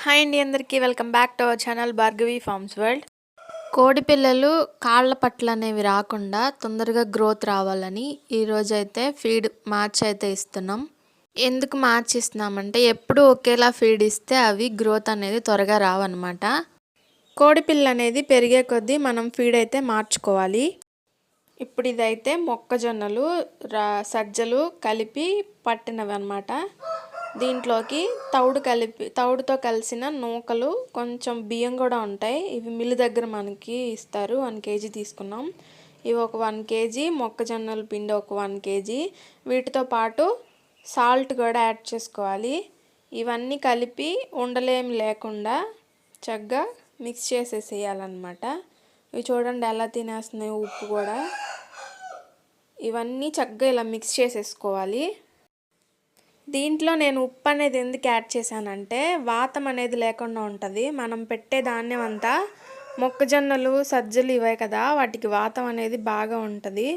Hi అండి, అందరికీ welcome back to our channel Bhargavi farms world. కోడి పిల్లలు కాళ్ళ పట్లు అనేవి రాకుండా తొందరగా గ్రోత్ రావాలని ఈరోజైతే ఫీడ్ మార్చి అయితే ఇస్తున్నాం. ఎందుకు మార్చి ఇస్తున్నామంటే ఎప్పుడు ఒకేలా ఫీడ్ ఇస్తే అవి గ్రోత్ అనేది త్వరగా రావన్నమాట. కోడి పిల్ల అనేది పెరిగే కొద్దీ మనం ఫీడ్ అయితే మార్చుకోవాలి. ఇప్పుడు ఇదైతే మొక్కజొన్నలు సజ్జలు కలిపి పట్టినవి అన్నమాట. దీంట్లోకి తౌడుతో కలిసిన నూకలు, కొంచెం బియ్యం కూడా ఉంటాయి. ఇవి మిల్లు దగ్గర మనకి ఇస్తారు. 1 kg తీసుకున్నాం. ఇవి ఒక 1 kg, మొక్కజొన్నల పిండి ఒక 1 kg. వీటితో పాటు సాల్ట్ కూడా యాడ్ చేసుకోవాలి. ఇవన్నీ కలిపి ఉండలేమి లేకుండా చక్కగా మిక్స్ చేసేసేయాలన్నమాట. ఇవి చూడండి ఎలా తినేస్తున్నాయి, ఉప్పు కూడా. ఇవన్నీ చక్కగా ఇలా మిక్స్ చేసేసుకోవాలి. దీంట్లో నేను ఉప్పు అనేది ఎందుకు యాడ్ చేశానంటే వాతం అనేది లేకుండా ఉంటుంది. మనం పెట్టే ధాన్యం అంతా మొక్కజొన్నలు, సజ్జలు ఇవే కదా, వాటికి వాతం అనేది బాగా ఉంటుంది.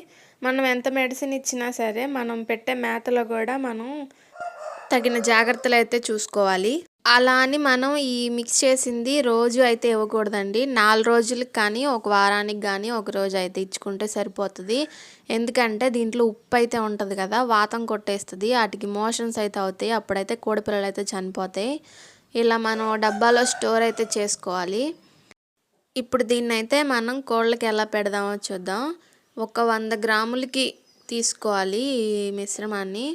మనం ఎంత మెడిసిన్ ఇచ్చినా సరే మనం పెట్టే మేతలో కూడా మనం తగిన జాగ్రత్తలు అయితే చూసుకోవాలి. అలా అని మనం ఈ మిక్స్ చేసింది రోజు అయితే ఇవ్వకూడదండి. 4 రోజులకు కానీ, ఒక వారానికి కానీ ఒక రోజు అయితే ఇచ్చుకుంటే సరిపోతుంది. ఎందుకంటే దీంట్లో ఉప్పు అయితే ఉంటుంది కదా, వాతం కొట్టేస్తుంది. వాటికి మోషన్స్ అయితే అవుతాయి. అప్పుడైతే కోడిపిల్లలు అయితే చనిపోతాయి. ఇలా మనం డబ్బాలో స్టోర్ అయితే చేసుకోవాలి. ఇప్పుడు దీన్ని అయితే మనం కోళ్ళకి ఎలా పెడదామో చూద్దాం. ఒక 100 గ్రాములకి తీసుకోవాలి ఈ మిశ్రమాన్ని.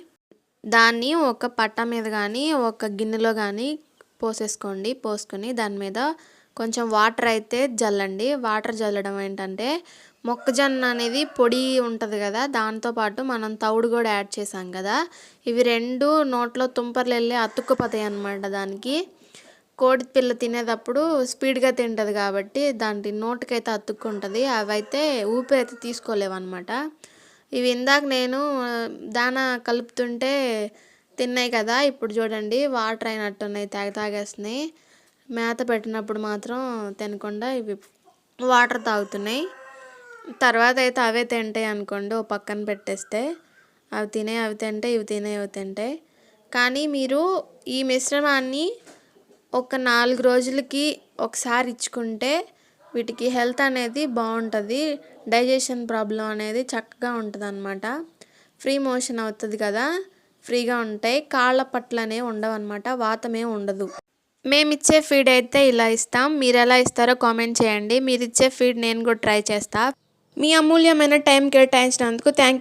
దాన్ని ఒక పట్ట మీద కానీ, ఒక గిన్నెలో కానీ పోసుకొని దాని మీద కొంచెం వాటర్ అయితే జల్లండి. వాటర్ జల్లడం ఏంటంటే మొక్కజొన్న అనేది పొడి ఉంటుంది కదా, దాంతోపాటు మనం తౌడు కూడా యాడ్ చేసాం కదా, ఇవి 2 నోట్లో తుంపర్లు వెళ్ళి అతుక్కుపోతాయి అన్నమాట. దానికి కోడి పిల్ల తినేటప్పుడు స్పీడ్గా తింటుంది కాబట్టి దాంట్లో నోటికైతే అతుక్కుంటుంది. అవైతే ఊపిరైతే తీసుకోలేవన్నమాట. ఇవి ఇందాక నేను దానా కలుపుతుంటే తిన్నాయి కదా, ఇప్పుడు చూడండి వాటర్ అయినట్టున్నాయి, తాగేస్తున్నాయి. మేత పెట్టినప్పుడు మాత్రం తినకుండా ఇవి వాటర్ తాగుతున్నాయి. తర్వాత అయితే అవే తింటాయి అనుకోండి, ఓ పక్కన పెట్టేస్తే. అవి తింటాయి, ఇవి తింటాయి. కానీ మీరు ఈ మిశ్రమాన్ని ఒక 4 రోజులకి ఒకసారి ఇచ్చుకుంటే వీటికి హెల్త్ అనేది బాగుంటుంది. డైజెషన్ ప్రాబ్లం అనేది చక్కగా ఉంటుంది అన్నమాట. ఫ్రీ మోషన్ అవుతుంది కదా, ఫ్రీగా ఉంటాయి. కాళ్ళ పట్లు అనేవి ఉండవు అన్నమాట, వాతమే ఉండదు. మేమిచ్చే ఫీడ్ అయితే ఇలా ఇస్తాం. మీరు ఎలా ఇస్తారో కామెంట్ చేయండి. మీరు ఇచ్చే ఫీడ్ నేను కూడా ట్రై చేస్తా. మీ అమూల్యమైన టైం కేటాయించినందుకు థ్యాంక్ యూ.